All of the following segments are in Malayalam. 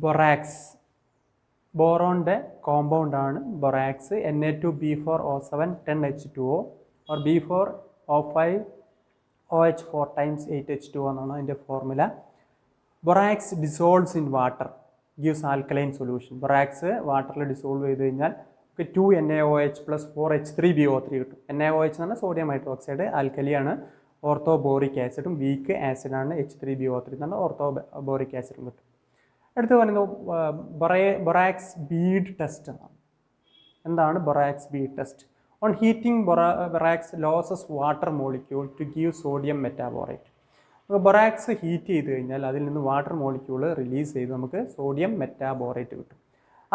ബൊറാക്സ്. ബോറോണിൻ്റെ കോമ്പൗണ്ടാണ് borax. Na2B4O7 10H2O or B4O5OH4 times 8H2O എന്നാണ് അതിൻ്റെ formula. Borax dissolves in water gives alkaline solution. Borax വാട്ടറിൽ ഡിസോൾവ് ചെയ്ത് കഴിഞ്ഞാൽ 2NaOH plus 4H3BO3 കിട്ടും. NaOH എന്ന് പറഞ്ഞാൽ സോഡിയം ഹൈഡ്രോക്സൈഡ്, ആൽക്കലിയാണ്. ഓർത്തോബോറിക് ആസിഡും വീക്ക് ആസിഡാണ് H3BO3 എന്ന് പറഞ്ഞാൽ ഓർത്തോബോറിക് ആസിഡും കിട്ടും. അടുത്ത് പറയുന്നത് ബൊറാക്സ് ബീഡ് ടെസ്റ്റ് എന്നാണ്. എന്താണ് borax bead test? On heating borax loses water molecule to give sodium metaborate. അപ്പോൾ ബൊറാക്സ് ഹീറ്റ് ചെയ്ത് കഴിഞ്ഞാൽ അതിൽ നിന്ന് വാട്ടർ മോളിക്യൂൾ റിലീസ് ചെയ്ത് നമുക്ക് സോഡിയം മെറ്റാബോറേറ്റ് കിട്ടും.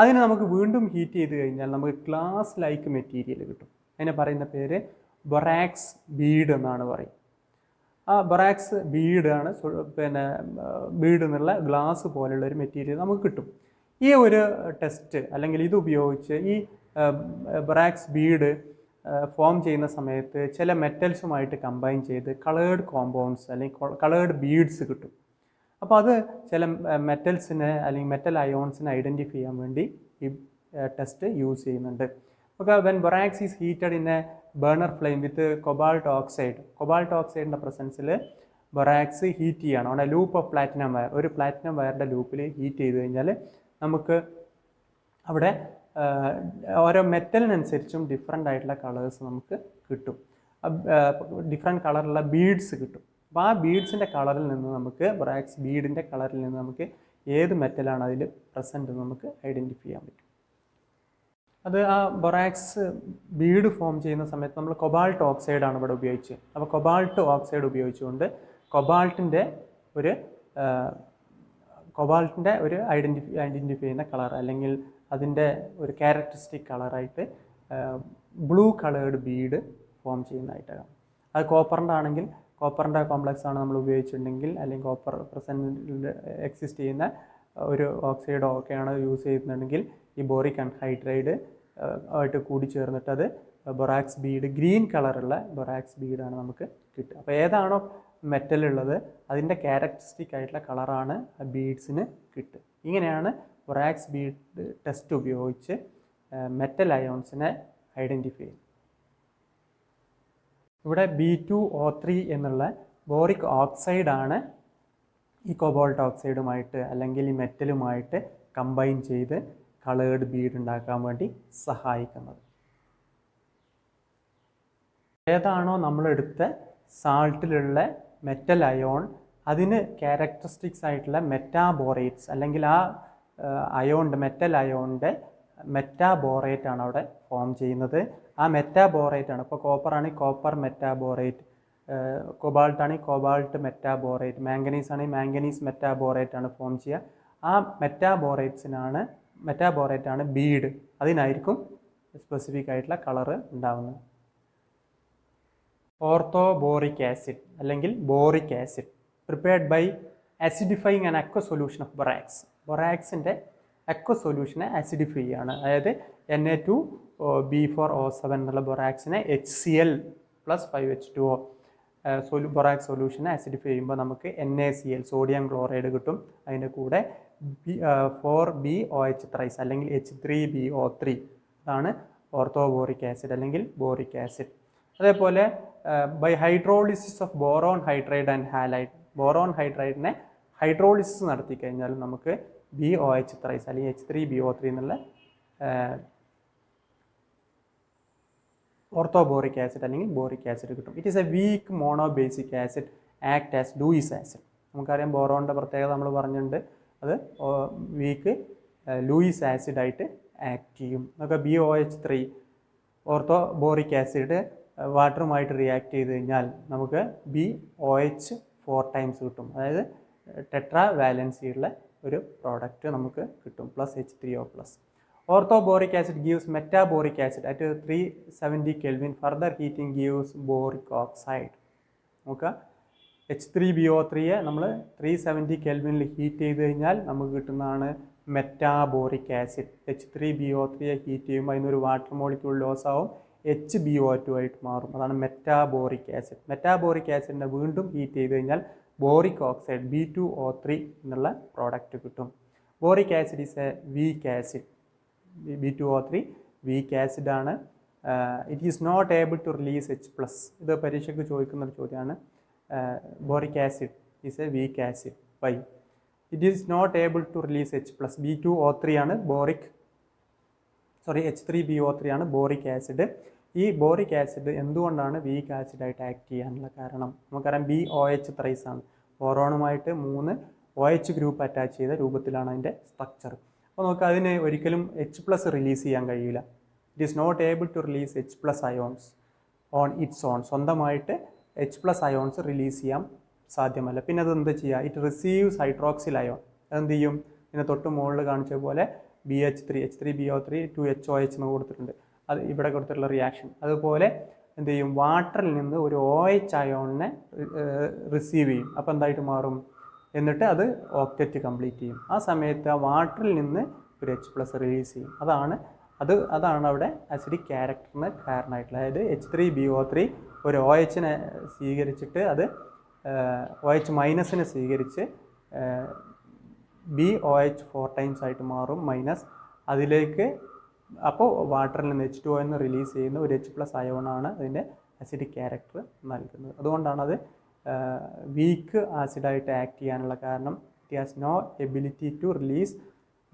അതിന് നമുക്ക് വീണ്ടും ഹീറ്റ് ചെയ്ത് കഴിഞ്ഞാൽ നമുക്ക് ഗ്ലാസ് ലൈക്ക് മെറ്റീരിയൽ കിട്ടും. അതിനെ പറയുന്ന പേര് ബൊറാക്സ് ബീഡ് എന്നാണ് പറയും. ആ ബൊറാക്സ് ബീഡാണ് ബീഡ് എന്നുള്ള ഗ്ലാസ് പോലെയുള്ള ഒരു മെറ്റീരിയൽ നമുക്ക് കിട്ടും. ഈ ഒരു ടെസ്റ്റ് അല്ലെങ്കിൽ ഇത് ഉപയോഗിച്ച് ഈ ബൊറാക്സ് ബീഡ് ഫോം ചെയ്യുന്ന സമയത്ത് ചില മെറ്റൽസുമായിട്ട് കമ്പൈൻ ചെയ്ത് കളേർഡ് കോമ്പൗണ്ട്സ് അല്ലെങ്കിൽ കളേർഡ് ബീഡ്സ് കിട്ടും. അപ്പോൾ അത് ചില മെറ്റൽസിനെ അല്ലെങ്കിൽ മെറ്റൽ അയോൺസിനെ ഐഡൻറ്റിഫൈ ചെയ്യാൻ വേണ്ടി ഈ ടെസ്റ്റ് യൂസ് ചെയ്യുന്നുണ്ട്. Okay, when borax is heated in a burner flame with cobalt ഓക്സൈഡിൻ്റെ പ്രസൻസിൽ ബൊറാക്സ് ഹീറ്റ് ചെയ്യണം. അവിടെ ലൂപ്പ് ഓഫ് പ്ലാറ്റിനം വയർ, ഒരു പ്ലാറ്റിനം വയറിൻ്റെ ലൂപ്പിൽ ഹീറ്റ് ചെയ്ത് കഴിഞ്ഞാൽ നമുക്ക് അവിടെ ഓരോ മെറ്റലിനനുസരിച്ചും ഡിഫറെൻ്റ് ആയിട്ടുള്ള കളേഴ്സ് നമുക്ക് കിട്ടും. ഡിഫറെൻറ്റ് കളറുള്ള ബീഡ്സ് കിട്ടും. അപ്പോൾ ആ ബീഡ്സിൻ്റെ കളറിൽ നിന്ന് നമുക്ക് ബൊറാക്സ് ബീഡിൻ്റെ കളറിൽ നിന്ന് നമുക്ക് ഏത് മെറ്റലാണ് അതിൽ പ്രസൻറ്റ് എന്ന് നമുക്ക് ഐഡൻറ്റിഫൈ ചെയ്യാൻ പറ്റും. അത് ആ ബൊറാക്സ് ബീഡ് ഫോം ചെയ്യുന്ന സമയത്ത് നമ്മൾ കൊബാൾട്ട് ഓക്സൈഡാണ് ഇവിടെ ഉപയോഗിച്ചത്. അപ്പോൾ കൊബാൾട്ട് ഓക്സൈഡ് ഉപയോഗിച്ചുകൊണ്ട് കൊബാൾട്ടിൻ്റെ ഒരു ഐഡൻറ്റിഫൈ ചെയ്യുന്ന കളർ അല്ലെങ്കിൽ അതിൻ്റെ ഒരു ക്യാരക്ടറിസ്റ്റിക് കളറായിട്ട് ബ്ലൂ കളേർഡ് ബീഡ് ഫോം ചെയ്യുന്നതായിട്ടാണ്. അത് കോപ്പറിൻ്റെ ആണെങ്കിൽ കോപ്പറിൻ്റെ കോംപ്ലക്സ് ആണ് നമ്മൾ ഉപയോഗിച്ചിട്ടുണ്ടെങ്കിൽ, അല്ലെങ്കിൽ കോപ്പർ പ്രസൻറ്റ് എക്സിസ്റ്റ് ചെയ്യുന്ന ഒരു ഓക്സൈഡോ ഒക്കെയാണ് യൂസ് ചെയ്യുന്നുണ്ടെങ്കിൽ ഈ ബോറിക് അൺഹൈഡ്രൈഡ് ആയിട്ട് കൂടി ചേർന്നിട്ട് അത് ബൊറാക്സ് ബീഡ്, ഗ്രീൻ കളറുള്ള ബൊറാക്സ് ബീഡാണ് നമുക്ക് കിട്ടുക. അപ്പോൾ ഏതാണോ മെറ്റൽ ഉള്ളത് അതിൻ്റെ ക്യാരക്ടറിസ്റ്റിക് ആയിട്ടുള്ള കളറാണ് ആ ബീഡ്സിന് കിട്ടുക. ഇങ്ങനെയാണ് ബൊറാക്സ് ബീഡ് ടെസ്റ്റ് ഉപയോഗിച്ച് മെറ്റൽ അയോൺസിനെ ഐഡൻറ്റിഫൈ ചെയ്യുന്നത്. ഇവിടെ B2O3 എന്നുള്ള ബോറിക് ഓക്സൈഡാണ് ഈ കൊബാൾട്ട് ഓക്സൈഡുമായിട്ട് അല്ലെങ്കിൽ ഈ മെറ്റലുമായിട്ട് കമ്പൈൻ ചെയ്ത് കളേർഡ് ബീഡ് ഉണ്ടാക്കാൻ വേണ്ടി സഹായിക്കുന്നത്. ഏതാണോ നമ്മളെടുത്ത സാൾട്ടിലുള്ള മെറ്റൽ അയോൺ അതിന് ക്യാരക്ടറിസ്റ്റിക്സ് ആയിട്ടുള്ള മെറ്റാബോറേറ്റ്സ് അല്ലെങ്കിൽ ആ മെറ്റൽ അയോണിൻ്റെ മെറ്റാബോറേറ്റ് ആണ് അവിടെ ഫോം ചെയ്യുന്നത്. ആ മെറ്റാബോറേറ്റ് ആണ്, ഇപ്പോൾ കോപ്പർ ആണെങ്കിൽ കോപ്പർ മെറ്റാബോറേറ്റ്, കൊബാൾട്ട് ആണെങ്കിൽ കൊബാൾട്ട് മെറ്റാബോറേറ്റ്, മാംഗനീസ് ആണെങ്കിൽ മാംഗനീസ് മെറ്റാബോറേറ്റ് ആണ് ഫോം ചെയ്യുക. ആ മെറ്റാബോറേറ്റ് ആണ് ബീഡ്. അതിനായിരിക്കും സ്പെസിഫിക് ആയിട്ടുള്ള കളറ് ഉണ്ടാവുന്നത്. ഓർത്തോബോറിക് ആസിഡ് അല്ലെങ്കിൽ boric acid prepared by acidifying an aqua solution of borax. ബൊറാക്സിൻ്റെ അക്വ സൊല്യൂഷനെ ആസിഡിഫൈ ചെയ്യാണ്. അതായത് Na2B4O7 എന്നുള്ള ബൊറാക്സിനെ HCl plus 5H2O ബൊറാക്സ് സൊല്യൂഷനെ ആസിഡിഫൈ ചെയ്യുമ്പോൾ നമുക്ക് NaCl സോഡിയം ക്ലോറൈഡ് കിട്ടും. അതിൻ്റെ കൂടെ 4BOH ത്രൈസ് അല്ലെങ്കിൽ H3BO3 അതാണ് ഓർത്തോബോറിക് ആസിഡ് അല്ലെങ്കിൽ ബോറിക് ആസിഡ്. അതേപോലെ by hydrolysis of boron hydride and halide, boron ഹൈഡ്രൈഡിനെ ഹൈഡ്രോളിസിസ് നടത്തി കഴിഞ്ഞാൽ നമുക്ക് BOH ത്രൈസ് അല്ലെങ്കിൽ H3BO3 എന്നുള്ള ഓർത്തോബോറിക് ആസിഡ് അല്ലെങ്കിൽ ബോറിക് ആസിഡ് കിട്ടും. It is a weak monobasic acid act as Lewis acid. നമുക്കറിയാം ബോറോണിൻ്റെ പ്രത്യേകത നമ്മൾ പറഞ്ഞിട്ടുണ്ട്, അത് വീക്ക് ലൂയിസ് ആസിഡായിട്ട് ആക്ട് ചെയ്യും. നമുക്ക് BOH3 ഓർത്തോബോറിക് ആസിഡ് വാട്ടറുമായിട്ട് റിയാക്ട് ചെയ്ത് കഴിഞ്ഞാൽ നമുക്ക് BOH4 ടൈംസ് കിട്ടും. അതായത് ടെട്രാ വാലൻസിയുള്ള ഒരു പ്രോഡക്റ്റ് നമുക്ക് കിട്ടും, plus H3O plus. Orthoboric acid gives metaboric acid at 370 Kelvin. Further heating gives boric oxide. Okay. H3BO3 നമ്മൾ 370 കെൽവിനിൽ ഹീറ്റ് ചെയ്ത് കഴിഞ്ഞാൽ നമുക്ക് കിട്ടുന്നതാണ് മെറ്റാബോറിക് ആസിഡ്. H3BO3 ഹീറ്റ് ചെയ്യുമ്പോൾ അതിനൊരു വാട്ടർ മോളിക്യൂൾ ലോസ് ആവും, HBO2 ആയിട്ട് മാറും. അതാണ് മെറ്റാബോറിക് ആസിഡ്. മെറ്റാബോറിക് ആസിഡിനെ വീണ്ടും ഹീറ്റ് ചെയ്ത് കഴിഞ്ഞാൽ ബോറിക് ഓക്സൈഡ് B2O3 എന്നുള്ള പ്രോഡക്റ്റ് കിട്ടും. Boric acid is a weak acid. B2O3 weak acid ആണ്. It is not able to release H+. ഇത് പരീക്ഷയ്ക്ക് ചോദിക്കുന്ന ഒരു ചോദ്യമാണ്. Boric acid is a weak acid. Why? It is not able to release H+. B2O3 ആണ് H3BO3 ആണ് ബോറിക് ആസിഡ്. ഈ ബോറിക് ആസിഡ് എന്തുകൊണ്ടാണ് വീക്ക് ആസിഡായിട്ട് ആക്ട് ചെയ്യാനുള്ള കാരണം? നമുക്കറിയാം BOH ത്രൈസ് ആണ്. ബോറോണുമായിട്ട് 3 OH ഗ്രൂപ്പ് അറ്റാച്ച് ചെയ്ത രൂപത്തിലാണ് അതിൻ്റെ സ്ട്രക്ചർ. അപ്പോൾ നമുക്ക് അതിന് ഒരിക്കലും H+ റിലീസ് ചെയ്യാൻ കഴിയില്ല. It is not able to release H+ ions on its own. സ്വന്തമായിട്ട് H+ അയോൺസ് റിലീസ് ചെയ്യാൻ സാധ്യമല്ല. പിന്നെ അത് എന്ത് ചെയ്യുക? It receives hydroxyl ion. അതെന്ത് ചെയ്യും? ഇതിന് തൊട്ട് മുകളിൽ കാണിച്ച പോലെ H3BO3 2HOH എന്ന് കൊടുത്തിട്ടുണ്ട്. അത് ഇവിടെ കൊടുത്തിട്ടുള്ള റിയാക്ഷൻ. അതുപോലെ എന്ത് ചെയ്യും? വാട്ടറിൽ നിന്ന് ഒരു OH അയോണിനെ റിസീവ് ചെയ്യും. അപ്പോൾ എന്തായിട്ട് മാറും? എന്നിട്ട് അത് ഓക്റ്ററ്റ് കംപ്ലീറ്റ് ചെയ്യും. ആ സമയത്ത് ആ വാട്ടറിൽ നിന്ന് ഒരു H+ റിലീസ് ചെയ്യും. അതാണ് അവിടെ അസിഡിക് ക്യാരക്ടറിന് കാരണമായിട്ടുള്ളത്. അതായത് H3BO3 ഒരു OHനെ സ്വീകരിച്ചിട്ട് അത് OH- സ്വീകരിച്ച് BOH 4 ടൈംസ് ആയിട്ട് മാറും മൈനസ്. അതിലേക്ക് അപ്പോൾ വാട്ടറിൽ നിന്ന് H2O എന്ന് റിലീസ് ചെയ്യുന്ന ഒരു H+ അയോണാണ് അതിൻ്റെ അസിഡിക് ക്യാരക്ടർ നൽകുന്നത്. അതുകൊണ്ടാണ് അത് വീക്ക് ആസിഡായിട്ട് ആക്ട് ചെയ്യാനുള്ള കാരണം. It has no ability to release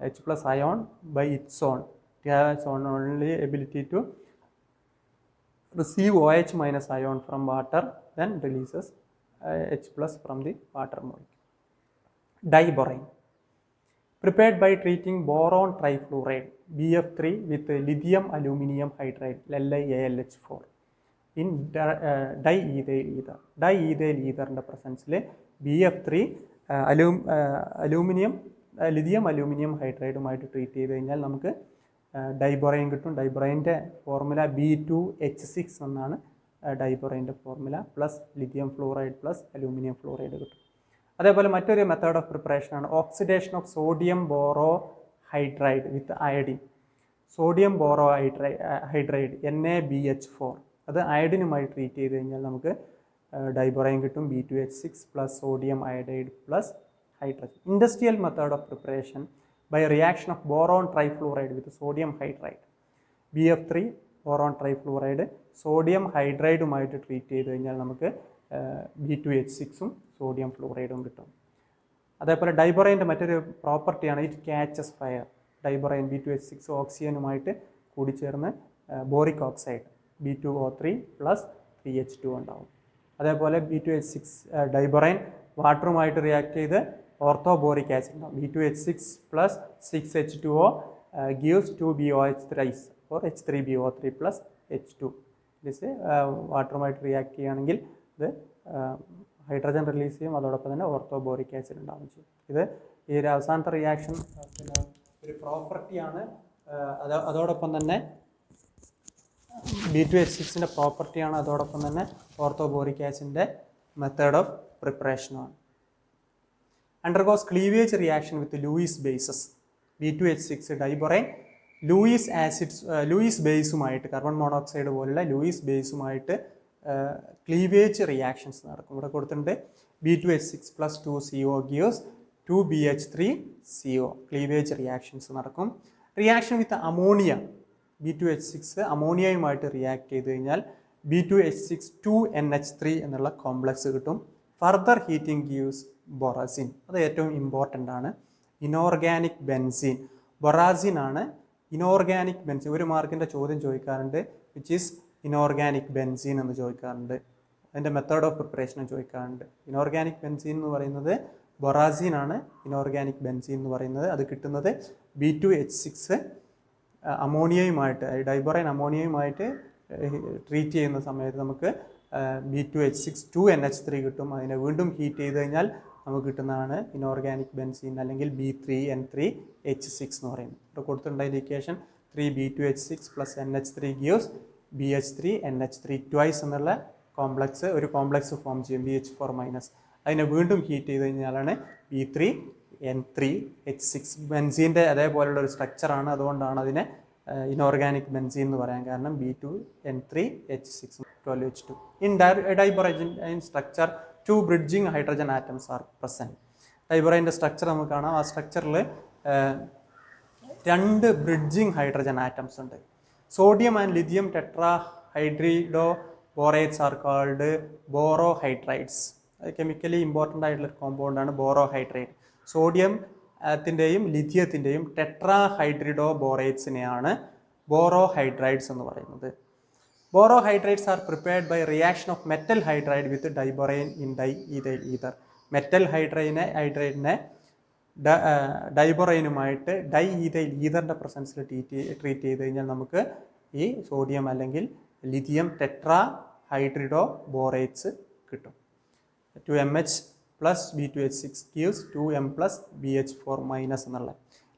H+ ion by its own. It has only ability to receive OH- ion from water, then releases H+ from the water molecule. Diborane, prepared by treating boron trifluoride BF3 with lithium aluminium hydride LiAlH4 in diethyl ether. Diethyl ether in the presence BF3 lithium aluminium hydride ആയിട്ട് ട്രീറ്റ് ചെയ്ത് കഴിഞ്ഞാൽ നമുക്ക് ഡൈബൊറൈൻ കിട്ടും. ഡൈബൊറൈൻ്റെ ഫോർമുല B2H6 എന്നാണ് ഡൈബൊറൈൻ്റെ formula. Plus lithium fluoride plus aluminium fluoride കിട്ടും. അതേപോലെ മറ്റൊരു മെത്തേഡ് ഓഫ് പ്രിപ്പറേഷനാണ് oxidation of sodium borohydride with iodine. Sodium borohydride NaBH4 അത് അയഡിനുമായി ട്രീറ്റ് ചെയ്ത് കഴിഞ്ഞാൽ നമുക്ക് ഡൈബൊറൈൻ കിട്ടും. B2H6 plus sodium iodide plus hydrogen. Industrial method of preparation by reaction of boron trifluoride with sodium hydride. BF3 boron trifluoride sodium hydride treat ചെയ്ത് കഴിഞ്ഞാൽ നമുക്ക് B2H6 സോഡിയം ഫ്ലൂറൈഡും കിട്ടും. അതേപോലെ ഡൈബൊറൈൻ്റെ മറ്റൊരു പ്രോപ്പർട്ടിയാണ് it catches fire. Diborane B2H6 ഓക്സിജനുമായിട്ട് കൂടിച്ചേർന്ന് boric oxide B2O3 plus 3H2 ഉണ്ടാവും. അതേപോലെ B2H6 ഡൈബൊറൈൻ വാട്ടറുമായിട്ട് റിയാക്ട് ചെയ്ത് ഓർത്തോബോറിക് ആസിഡ് ഉണ്ടാവും. B2H6 plus 6H2O gives 2BOH thrice or H3BO3 plus H2. ഇത് വാട്ടറുമായിട്ട് റിയാക്ട് ചെയ്യുകയാണെങ്കിൽ ഇത് ഹൈഡ്രജൻ റിലീസ് ചെയ്യും. അതോടൊപ്പം തന്നെ ഓർത്തോബോറിക് ആസിഡ് ഉണ്ടാവുകയും ചെയ്യും. ഇത് ഈ ഒരു അവസാനത്തെ റിയാക്ഷൻ പിന്നെ ഒരു പ്രോപ്പർട്ടിയാണ്. അതോടൊപ്പം തന്നെ B2H6ൻ്റെ പ്രോപ്പർട്ടിയാണ്. അതോടൊപ്പം തന്നെ ഓർത്തോബോറിക് ആസിഡിൻ്റെ മെത്തേഡ് ഓഫ് പ്രിപ്പറേഷനാണ്. Undergoes cleavage reaction with Lewis bases. B2H6 diborane Lewis ബേസുമായിട്ട് കാർബൺ മോണോക്സൈഡ് പോലുള്ള ലൂയിസ് ബേസുമായിട്ട് ക്ലീവേജ് റിയാക്ഷൻസ് നടക്കും. ഇവിടെ കൊടുത്തിട്ടുണ്ട് B2H6 plus 2CO gives 2BH3CO. Cleavage reactions നടക്കും. റിയാക്ഷൻ വിത്ത് അമോണിയ B2H6 അമോണിയയുമായിട്ട് റിയാക്ട് ചെയ്ത് കഴിഞ്ഞാൽ B2H6 2NH3 എന്നുള്ള കോംപ്ലക്സ് കിട്ടും. Further heating gives borazine. അത് ഏറ്റവും ഇമ്പോർട്ടൻ്റ് ആണ്. ഇനോർഗാനിക് ബെൻസീൻ ബൊറാസിൻ ആണ്. ഇനോർഗാനിക് ബെൻസീൻ ഒരു മാർക്കിൻ്റെ ചോദ്യം ചോദിക്കാറുണ്ട്. വിച്ച് ഈസ് ഇനോർഗാനിക് ബെൻസീൻ എന്ന് ചോദിക്കാറുണ്ട്. അതിൻ്റെ മെത്തേഡ് ഓഫ് പ്രിപ്പറേഷനും ചോദിക്കാറുണ്ട്. ഇനോർഗാനിക് ബെൻസീൻ എന്ന് പറയുന്നത് ബൊറാസിൻ ആണ്. ഇനോർഗാനിക് ബെൻസീൻ എന്ന് പറയുന്നത് അത് കിട്ടുന്നത് B2H6 അമോണിയയുമായിട്ട് ഡൈബൊറൈൻ അമോണിയയുമായിട്ട് ട്രീറ്റ് ചെയ്യുന്ന സമയത്ത് നമുക്ക് B2H6 2NH3 കിട്ടും. അതിനെ വീണ്ടും ഹീറ്റ് ചെയ്ത് കഴിഞ്ഞാൽ നമുക്ക് കിട്ടുന്നതാണ് ഇനോർഗാനിക് ബെൻസീൻ അല്ലെങ്കിൽ B3N3H6 എന്ന് പറയുന്നത്. ഇവിടെ കൊടുത്തിട്ടുണ്ട് indication 3B2H6 plus NH3 gives BH3NH3 twice എന്നുള്ള കോംപ്ലക്സ് ഒരു കോംപ്ലക്സ് ഫോം ചെയ്യും BH4 മൈനസ്. അതിനെ വീണ്ടും ഹീറ്റ് ചെയ്ത് കഴിഞ്ഞാലാണ് B3N3H6. ബെൻസീൻ്റെ അതേപോലുള്ള ഒരു സ്ട്രക്ചറാണ്. അതുകൊണ്ടാണ് അതിനെ ഇനോർഗാനിക് ബെൻസീൻ എന്ന് പറയാൻ കാരണം B2N3H6 12H2. In diborane structure 2 bridging hydrogen atoms are present. ഡൈബൊറൈൻ്റെ സ്ട്രക്ചർ നമുക്ക് കാണാം. ആ സ്ട്രക്ചറിൽ രണ്ട് ബ്രിഡ്ജിങ് ഹൈഡ്രജൻ ആറ്റംസ് ഉണ്ട്. Sodium and lithium tetra hydrido borates are called borohydrides. Chemically important ആയിട്ടുള്ള കോമ്പൗണ്ടാണ് ബോറോഹൈഡ്രൈഡ്. സോഡിയത്തിൻ്റെയും ലിഥിയത്തിൻ്റെയും ടെട്രാ ഹൈഡ്രിഡോ ബോറേറ്റ്സിനെയാണ് ബോറോഹൈഡ്രൈഡ്സ് എന്ന് പറയുന്നത്. Borohydrides are prepared by reaction of metal hydride with diborane in diethyl ether. Metal ഹൈഡ്രൈഡിനെ ഡൈബൊറൈനുമായിട്ട് ഡൈഇഥൈൽ ഈഥറിൻ്റെ പ്രസൻസിൽ ട്രീറ്റ് ചെയ്ത് കഴിഞ്ഞാൽ നമുക്ക് ഈ സോഡിയം അല്ലെങ്കിൽ ലിഥിയം ടെട്രാ ഹൈഡ്രിഡോ ബോറേറ്റ്സ് കിട്ടും. 2MH plus B2H6 gives 2M plus BH4 minus എന്നുള്ള.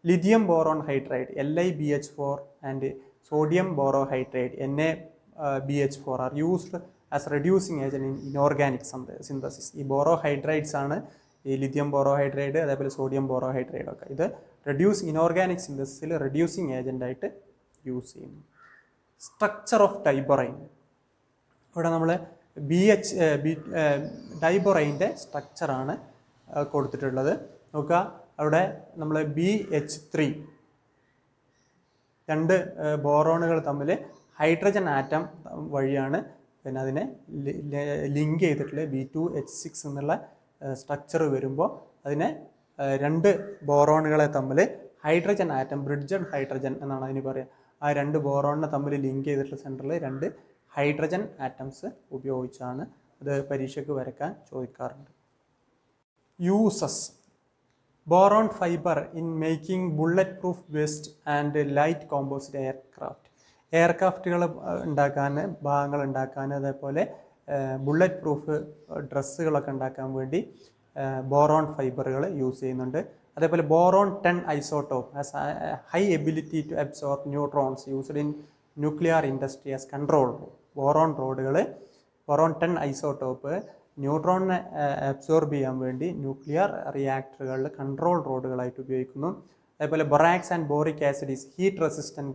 Lithium boron hydride LiBH4 and sodium borohydride NaBH4 are used as reducing agent in inorganic synthesis. ഈ ബോറോഹൈഡ്രൈഡ്സ് ആണ് ഈ ലിഥിയം ബോറോഹൈഡ്രൈഡ് അതേപോലെ സോഡിയം ബോറോഹൈഡ്രൈഡ് ഒക്കെ. ഇത് ഇനോർഗാനിക് സിന്തസിസിൽ റെഡ്യൂസിങ് ഏജൻ്റായിട്ട് യൂസ് ചെയ്യുന്നു. Structure of diborane. ഇവിടെ നമ്മൾ ഡൈബൊറൈൻ്റെ സ്ട്രക്ചറാണ് കൊടുത്തിട്ടുള്ളത്. നോക്കുക, അവിടെ നമ്മൾ BH3 രണ്ട് ബോറോണുകൾ തമ്മിൽ ഹൈഡ്രജൻ ആറ്റം വഴിയാണ് പിന്നെ അതിനെ ലിങ്ക് ചെയ്തിട്ടുള്ള B2H6 എന്നുള്ള സ്ട്രക്ചർ വരുമ്പോൾ അതിനെ രണ്ട് ബോറോണുകളെ തമ്മിൽ ഹൈഡ്രജൻ ആറ്റം ബ്രിഡ്ജഡ് ഹൈഡ്രജൻ എന്നാണ് അതിന് പറയുക. ആ രണ്ട് ബോറോണിനെ തമ്മിൽ ലിങ്ക് ചെയ്തിട്ടുള്ള സെൻറ്ററിൽ രണ്ട് ഹൈഡ്രജൻ ആറ്റംസ് ഉപയോഗിച്ചാണ് അത് പരീക്ഷയ്ക്ക് വരയ്ക്കാൻ ചോദിക്കാറുണ്ട്. Uses. Boron fibre in making bullet proof vest and light composite എയർക്രാഫ്റ്റുകൾ ഉണ്ടാക്കാൻ, ഭാഗങ്ങൾ ഉണ്ടാക്കാൻ, അതേപോലെ ബുള്ളറ്റ് പ്രൂഫ് ഡ്രസ്സുകളൊക്കെ ഉണ്ടാക്കാൻ വേണ്ടി ബോറോൺ ഫൈബറുകൾ യൂസ് ചെയ്യുന്നുണ്ട്. അതേപോലെ boron 10 isotope has high ability to absorb neutrons used in nuclear industry as control. Boron 10 isotope ന്യൂട്രോണിനെ അബ്സോർബ് ചെയ്യാൻ വേണ്ടി ന്യൂക്ലിയർ റിയാക്ടറുകളിൽ കൺട്രോൾ റോഡുകളായിട്ട് ഉപയോഗിക്കുന്നു. അതേപോലെ borax and boric acid is heat resistant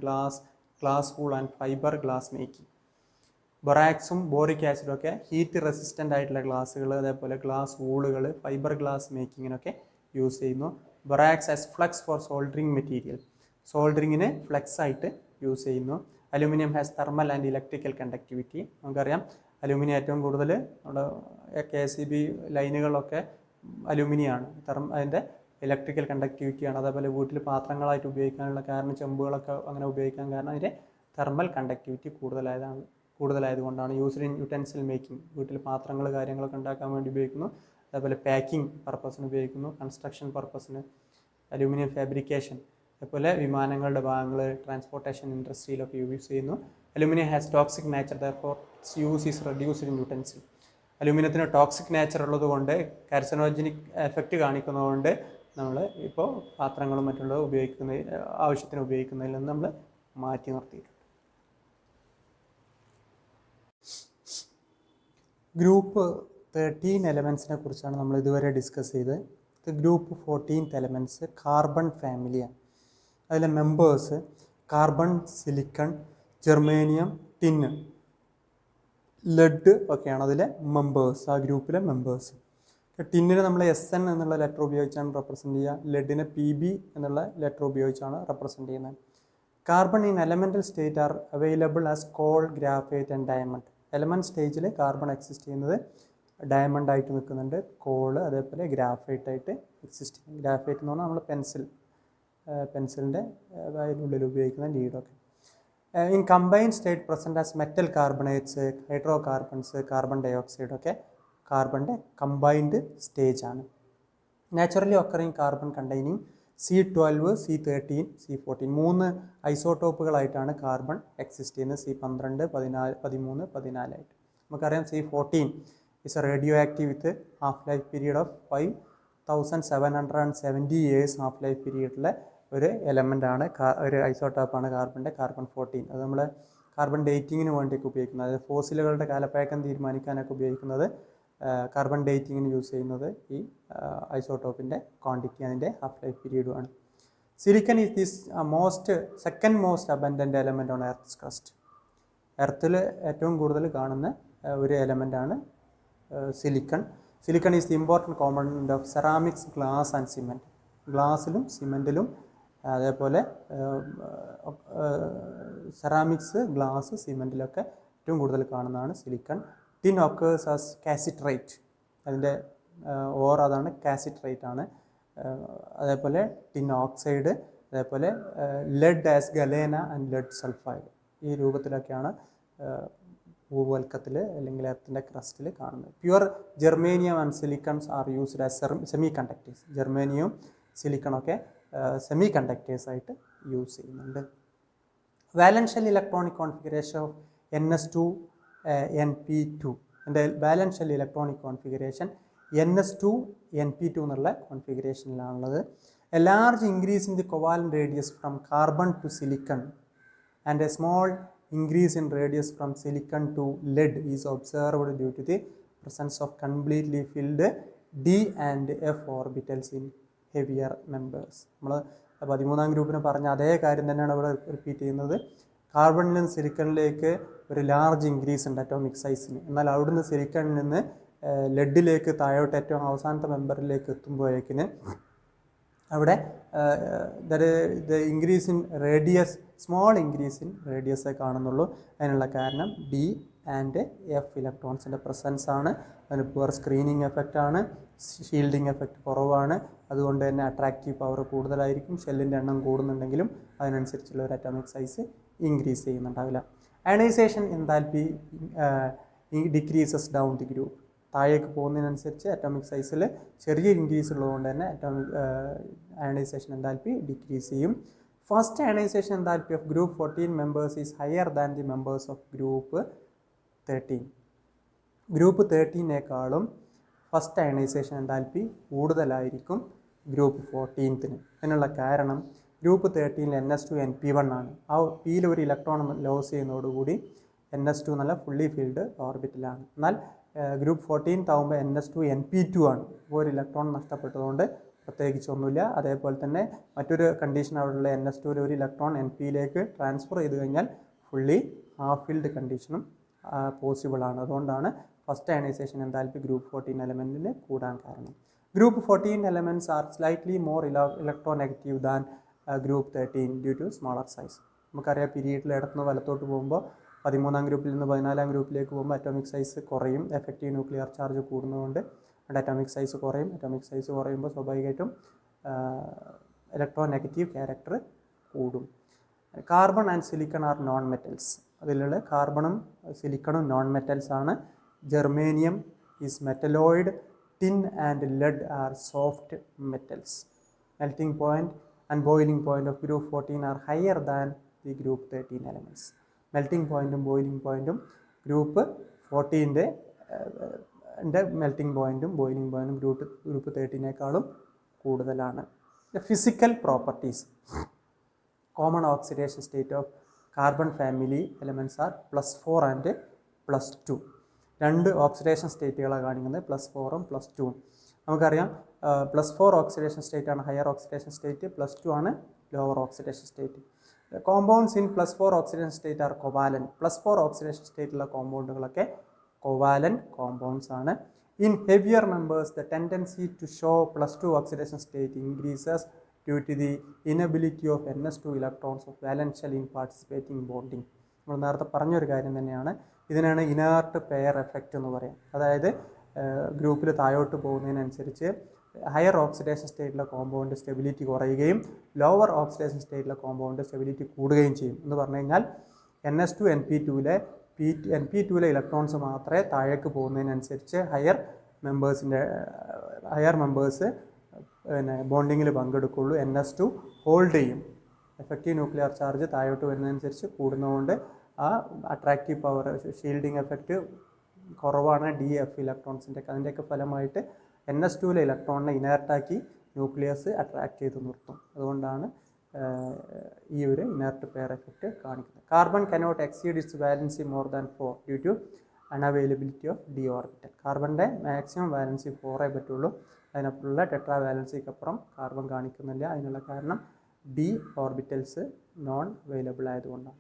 glass wool and fibre glass making. ബൊറാക്സും ബോറിക് ആസിഡും ഒക്കെ ഹീറ്റ് റെസിസ്റ്റൻ്റ് ആയിട്ടുള്ള ഗ്ലാസ്സുകൾ, അതേപോലെ ഗ്ലാസ് വൂളുകൾ, ഫൈബർ ഗ്ലാസ് മേക്കിങ്ങിനൊക്കെ യൂസ് ചെയ്യുന്നു. Borax as flux for soldering material. സോൾഡറിങ്ങിന് ഫ്ലക്സ് ആയിട്ട് യൂസ് ചെയ്യുന്നു. Aluminium has thermal and electrical conductivity. നമുക്കറിയാം അലുമിനിയം ഏറ്റവും കൂടുതൽ നമ്മുടെ KCB ലൈനുകളൊക്കെ അലുമിനിയമാണ്. അതിൻ്റെ ഇലക്ട്രിക്കൽ കണ്ടക്ടിവിറ്റിയാണ്. അതേപോലെ വീട്ടിൽ പാത്രങ്ങളായിട്ട് ഉപയോഗിക്കാനുള്ള കാരണം, ചെമ്പുകളൊക്കെ അങ്ങനെ ഉപയോഗിക്കാൻ കാരണം അതിൻ്റെ തെർമൽ കണ്ടക്ടിവിറ്റി കൂടുതലായതുകൊണ്ടാണ്. യൂസ്ഡ് ഇൻ യുട്ടൻസിൽ മേക്കിംഗ്, വീട്ടിൽ പാത്രങ്ങൾ കാര്യങ്ങളൊക്കെ ഉണ്ടാക്കാൻ വേണ്ടി ഉപയോഗിക്കുന്നു. അതേപോലെ പാക്കിംഗ് പർപ്പസിന് ഉപയോഗിക്കുന്നു. കൺസ്ട്രക്ഷൻ പർപ്പസിന്, അലുമിനിയം ഫാബ്രിക്കേഷൻ, അതേപോലെ വിമാനങ്ങളുടെ ഭാഗങ്ങൾ, ട്രാൻസ്പോർട്ടേഷൻ ഇൻഡസ്ട്രിയിലൊക്കെ യൂസ് ചെയ്യുന്നു. Aluminium has toxic nature, therefore its use is reduced in utensil. അലുമിനിയത്തിന് ടോക്സിക് നേച്ചർ ഉള്ളതുകൊണ്ട്, കാർസിനോജനിക് എഫക്റ്റ് കാണിക്കുന്നതുകൊണ്ട് നമ്മൾ ഇപ്പോൾ പാത്രങ്ങളും മറ്റുള്ള ആവശ്യത്തിന് ഉപയോഗിക്കുന്നതിൽ നിന്ന് നമ്മൾ മാറ്റി നിർത്തിയിട്ടുണ്ട്. ഗ്രൂപ്പ് 13 എലമെൻസിനെ കുറിച്ചാണ് നമ്മൾ ഇതുവരെ ഡിസ്കസ് ചെയ്തത്. ഇത് ഗ്രൂപ്പ് 14 എലമെൻറ്റ്സ് കാർബൺ ഫാമിലിയാണ്. അതിലെ members carbon, silicon, germanium, tin, lead ഒക്കെയാണ് അതിലെ മെമ്പേഴ്സ്, ആ ഗ്രൂപ്പിലെ മെമ്പേഴ്സ്. ടിന്നിനെ നമ്മൾ SN എന്നുള്ള ലെറ്റർ ഉപയോഗിച്ചാണ് റെപ്രസെൻറ്റ് ചെയ്യുക. ലെഡിനെ PB എന്നുള്ള ലെറ്റർ ഉപയോഗിച്ചാണ് റെപ്രസെൻറ്റ് ചെയ്യുന്നത്. Carbon in elemental state are available as call, graphite and diamond. Element സ്റ്റേജിൽ കാർബൺ എക്സിസ്റ്റ് ചെയ്യുന്നത് ഡയമണ്ട് ആയിട്ട് നിൽക്കുന്നുണ്ട്, കോള്, അതേപോലെ ഗ്രാഫൈറ്റ് ആയിട്ട് എക്സിസ്റ്റ് ചെയ്യുന്നു. ഗ്രാഫൈറ്റ് എന്ന് പറഞ്ഞാൽ നമ്മൾ പെൻസിലിൻ്റെ അതിനുള്ളിൽ ഉപയോഗിക്കുന്ന ലീഡൊക്കെ. In combine state present as metal carbonates, hydrocarbons, carbon ഡയോക്സൈഡൊക്കെ കാർബണിൻ്റെ കമ്പൈൻഡ് സ്റ്റേജ് ആണ്. Naturally occurring carbon containing C12, C13, C14 3 ഐസോട്ടോപ്പുകളായിട്ടാണ് കാർബൺ എക്സിസ്റ്റ് ചെയ്യുന്നത്. C12, 14, 13, 14 ആയിട്ട്. നമുക്കറിയാം C14 is a radioactive with half-life period of 5770 years half-life periodലെ ഒരു എലമെൻ്റ് ആണ്, ഒരു ഐസോട്ടോപ്പാണ് കാർബൺ 14. അത് നമ്മൾ കാർബൺ ഡേറ്റിങ്ങിന് വേണ്ടിയൊക്കെ ഉപയോഗിക്കുന്നത്, അതായത് ഫോസിലുകളുടെ കാലപ്പഴക്കം തീരുമാനിക്കാനൊക്കെ ഉപയോഗിക്കുന്നത് കാർബൺ ഡേറ്റിങ്ങിന് യൂസ് ചെയ്യുന്നത് ഈ ഐസോട്ടോപ്പിൻ്റെ ക്വാണ്ടിറ്റി, അതിൻ്റെ ഹാഫ് ലൈഫ് പീരീഡുമാണ്. Silicon is this second most abundant element ആണ് എർത്ത്സ് ക്രസ്റ്റ്. എർത്തിൽ ഏറ്റവും കൂടുതൽ കാണുന്ന ഒരു എലമെൻ്റാണ് silicon. Silicon is the important component of ceramics, glass and cement. ഗ്ലാസ്സിലും സിമെൻറ്റിലും അതേപോലെ സെറാമിക്സ്, ഗ്ലാസ്, സിമെൻറ്റിലൊക്കെ ഏറ്റവും കൂടുതൽ കാണുന്നതാണ് silicon. Tin occurs as cassiterite, അതിൻ്റെ ഓർ അതാണ് കാസിട്രേറ്റ് ആണ്. അതേപോലെ ടിൻ ഓക്സൈഡ്, അതേപോലെ lead as galena and lead sulphide, ഈ രൂപത്തിലൊക്കെയാണ് ഭൂവൽക്കത്തിൽ അല്ലെങ്കിൽ എർത്തിൻ്റെ ക്രസ്റ്റിൽ കാണുന്നത്. Pure germanium and silicons are used as semiconductors. ജെർമേനിയവും സിലിക്കണൊക്കെ സെമി കണ്ടക്ടേഴ്സായിട്ട് യൂസ് ചെയ്യുന്നുണ്ട്. Valence shell electronic configuration of NS2 NP2. എൻ്റെ വാലൻസ് shell electronic configuration NS2 NP2 എന്നുള്ള കോൺഫിഗറേഷനിലാണുള്ളത്. A large increase in the covalent radius from carbon to silicon and a small increase in radius from silicon to lead is observed due to the presence of completely filled D and F orbitals in heavier members. നമ്മൾ 13ാം ഗ്രൂപ്പിന് പറഞ്ഞ അതേ കാര്യം തന്നെയാണ് ഇവിടെ റിപ്പീറ്റ് ചെയ്യുന്നത്. കാർബണിൽ നിന്ന് സിലിക്കണിലേക്ക് ഒരു ലാർജ് ഇൻക്രീസ് ഉണ്ട് അറ്റോമിക് സൈസിന്. എന്നാൽ അവിടുന്ന് സിലിക്കണിൽ നിന്ന് ലെഡിലേക്ക് താഴോട്ട് ഏറ്റവും അവസാനത്തെ മെമ്പറിലേക്ക് എത്തുമ്പോഴേക്കിന് അവിടെ increase in radius, small increase in റേഡിയസേ കാണുന്നുള്ളൂ. അതിനുള്ള കാരണം D ആൻഡ് F ഇലക്ട്രോൺസിൻ്റെ പ്രസൻസ് ആണ്. അതിന് പുവർ സ്ക്രീനിങ് എഫക്റ്റ് ആണ്, ഷീൽഡിങ് എഫക്റ്റ് കുറവാണ്. അതുകൊണ്ട് തന്നെ അട്രാക്റ്റീവ് പവർ കൂടുതലായിരിക്കും. ഷെല്ലിൻ്റെ എണ്ണം കൂടുന്നുണ്ടെങ്കിലും അതിനനുസരിച്ചുള്ള ഒരു അറ്റോമിക് സൈസ് ഇൻക്രീസ് ചെയ്യുന്നുണ്ടാവില്ല. Ionisation enthalpy decreases down the group. താഴേക്ക് പോകുന്നതിനനുസരിച്ച് അറ്റോമിക് സൈസിൽ ചെറിയ ഇൻക്രീസ് ഉള്ളതുകൊണ്ട് തന്നെ അയണൈസേഷൻ എൻതാൽപ്പി ഡിക്രീസ് ചെയ്യും. First ionisation enthalpy of group 14 members is higher than the members of group 13. Group 13-നേക്കാളും ഫസ്റ്റ് അയണൈസേഷൻ എൻതാൽപ്പി കൂടുതലായിരിക്കും ഗ്രൂപ്പ് 14-ന്. അതിനുള്ള കാരണം ഗ്രൂപ്പ് 13-ൽ NS2 NP1 ആണ്. ആ പിയിൽ ഒരു ഇലക്ട്രോൺ ലോസ് ചെയ്യുന്നതോടുകൂടി NS2 എന്നുള്ള ഫുള്ളി ഫീൽഡ് ഓർബിറ്റിലാണ്. എന്നാൽ ഗ്രൂപ്പ് 14 ആകുമ്പോൾ NS2 NP2 ആണ്. അപ്പോൾ ഒരു ഇലക്ട്രോൺ നഷ്ടപ്പെട്ടതുകൊണ്ട് പ്രത്യേകിച്ചൊന്നുമില്ല. അതേപോലെ തന്നെ മറ്റൊരു കണ്ടീഷൻ അവിടെയുള്ള NS2 ഒരു ഇലക്ട്രോൺ NPയിലേക്ക് ട്രാൻസ്ഫർ ചെയ്ത് കഴിഞ്ഞാൽ ഫുള്ളി ഹാഫ് ഫീൽഡ് കണ്ടീഷനും പോസിബിൾ ആണ്. അതുകൊണ്ടാണ് ഫസ്റ്റ് അയണൈസേഷൻ എൻതാൽപ്പി ഗ്രൂപ്പ് 14 എലമെൻറ്റിൽ കൂടാൻ കാരണം. Group 14 elements are slightly more electronegative than group 13 due to smaller size. നമുക്കറിയാം പീരീഡിൽ ഇടത്തുനിന്ന് വലത്തോട്ട് പോകുമ്പോൾ 13ാം ഗ്രൂപ്പിൽ നിന്ന് 14ാം ഗ്രൂപ്പിലേക്ക് പോകുമ്പോൾ അറ്റോമിക് സൈസ് കുറയും. എഫക്റ്റീവ് ന്യൂക്ലിയർ ചാർജ് കൂടുന്നതുകൊണ്ട് അറ്റോമിക് സൈസ് കുറയും. അറ്റോമിക് സൈസ് കുറയുമ്പോൾ സ്വാഭാവികമായിട്ടും ഇലക്ട്രോ നെഗറ്റീവ് ക്യാരക്ടർ കൂടും. Carbon and silicon are non metals. അതിലുള്ള കാർബണും സിലിക്കണും നോൺ മെറ്റൽസ് ആണ്. Germanium is metalloid. Tin and lead are soft metals. Melting point and boiling point of group 14 are higher than the group 13 elements. Melting പോയിൻറ്റും ബോയിലിംഗ് പോയിൻറ്റും ഗ്രൂപ്പ് 14-ൻ്റെ മെൽറ്റിംഗ് പോയിൻറ്റും ബോയിലിംഗ് പോയിൻറ്റും ഗ്രൂപ്പ് 13-നേക്കാളും കൂടുതലാണ്. Physical properties. Common oxidation state of carbon family elements are +4 and +2. രണ്ട് ഓക്സിഡേഷൻ സ്റ്റേറ്റുകളാണ് കാണിക്കുന്നത്, +4ഉം +2ഉം. നമുക്കറിയാം +4 ഓക്സിഡേഷൻ സ്റ്റേറ്റ് ആണ് ഹയർ ഓക്സിഡേഷൻ സ്റ്റേറ്റ്, +2 ആണ് lower oxidation state. Compounds in +4 oxidation state are covalent. +4 oxidation സ്റ്റേറ്റുള്ള കോമ്പൗണ്ടുകളൊക്കെ കൊവാലൻ കോമ്പൗണ്ട്സ് ആണ്. In heavier members the tendency to show +2 oxidation state increases due to the inability of NS2 electrons of valence shell in participating bonding. നമ്മൾ നേരത്തെ പറഞ്ഞൊരു കാര്യം തന്നെയാണ്. ഇതിനാണ് ഇനേർട്ട് പെയർ എഫക്റ്റ് എന്ന് പറയാം. അതായത് ഗ്രൂപ്പിൽ താഴോട്ട് പോകുന്നതിനനുസരിച്ച് ഹയർ ഓക്സിഡേഷൻ സ്റ്റേറ്റിലെ കോമ്പൗണ്ട് സ്റ്റെബിലിറ്റി കുറയുകയും ലോവർ ഓക്സിഡേഷൻ സ്റ്റേറ്റിലെ കോമ്പൗണ്ട് സ്റ്റെബിലിറ്റി കൂടുകയും ചെയ്യും. എന്ന് പറഞ്ഞു കഴിഞ്ഞാൽ NS2 NP2-ലെ ഇലക്ട്രോൺസ് മാത്രമേ താഴേക്ക് പോകുന്നതിനനുസരിച്ച് ഹയർ മെമ്പേഴ്സ് പിന്നെ ബോണ്ടിങ്ങിൽ പങ്കെടുക്കുള്ളൂ. NS2 ഹോൾഡ് ചെയ്യും. എഫക്റ്റീവ് ന്യൂക്ലിയർ ചാർജ് താഴോട്ട് വരുന്നതനുസരിച്ച് കൂടുന്നതുകൊണ്ട് ആ അട്രാക്റ്റീവ് പവർ, ഷീൽഡിങ് എഫക്റ്റ് കുറവാണ് DF ഇലക്ട്രോൺസിൻ്റെ. അതിൻ്റെയൊക്കെ ഫലമായിട്ട് NS2-ലെ ഇലക്ട്രോണിനെ ഇനേർട്ടാക്കി ന്യൂക്ലിയസ് അട്രാക്റ്റ് ചെയ്ത് നിർത്തും. അതുകൊണ്ടാണ് ഈ ഒരു ഇനേർട്ട് പെയർ എഫക്റ്റ് കാണിക്കുന്നത്. Carbon cannot exceed its valency more than 4 due to unavailability of D orbital. കാർബണിൻ്റെ മാക്സിമം വാലൻസി 4 പറ്റുള്ളൂ. അതിനപ്പുറമുള്ള ടെട്രാ വാലൻസിക്കപ്പുറം കാർബൺ കാണിക്കുന്നില്ല. അതിനുള്ള കാരണം D ഓർബിറ്റൽസ് നോൺ അവൈലബിൾ ആയതുകൊണ്ടാണ്.